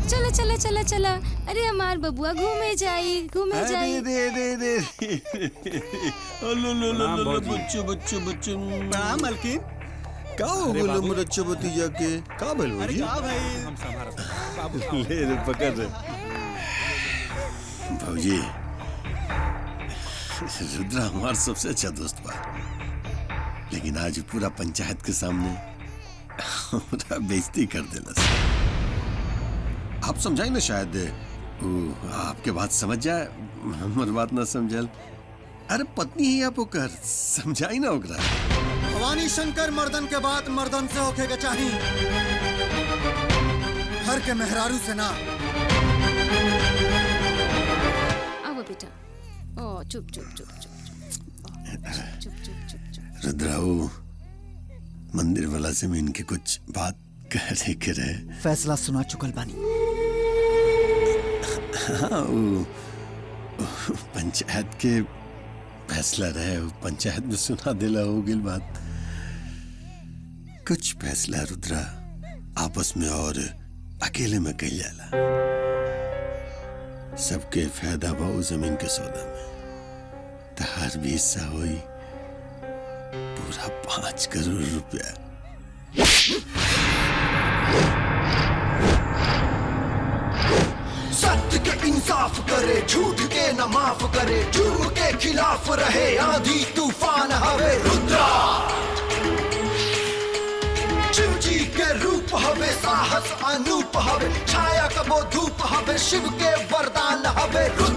चला चला चला चला। अरे हमार बबुआ घूमे जाई अरे रे लो बच्चों प्रणाम मालकिन। का हो गलो मुरच्चो भतीजा के का भइल अरे जी का भाई हम संभाल ले रे पकड़ रे भौजी रुद्रा हमार सबसे अच्छा दोस्त बा, लेकिन आज पूरा पंचायत के सामने पूरा बेइज्जती कर देलस। आप समझाई ना, शायद वो आपके बात समझ जाए, हमर बात ना समझल। अरे पत्नी ही आप ओकर समझाई ना ओकरा। भवानी शंकर मर्दन के बाद मर्दन से होके के चाही, घर के मेहरारू से ना। आओ बेटा। ओ चुप चुप चुप चुप चुप चुप। रुद्राऊ मंदिर वाला जमीन के कुछ बात करे के रहे। फैसला सुना चुकल बानी। हाँ वो पंचायत के फैसला रहे, वो पंचायत में सुना दिला हो गई बात। कुछ फैसला रुद्रा आपस में और अकेले में कही जाला। सबके फायदा भाव जमीन के सौदा में तहार भी हिस्सा हुई पूरा 5 करोड़ रुपया। सत्य के इंसाफ करे, झूठ के न माफ करे, जुर्म के खिलाफ रहे, आंधी तूफान हवे रुद्रा। शिव जी के रूप हवे, साहस अनूप हवे, छाया कबो धूप हवे, शिव के वरदान हवे रुद्रा।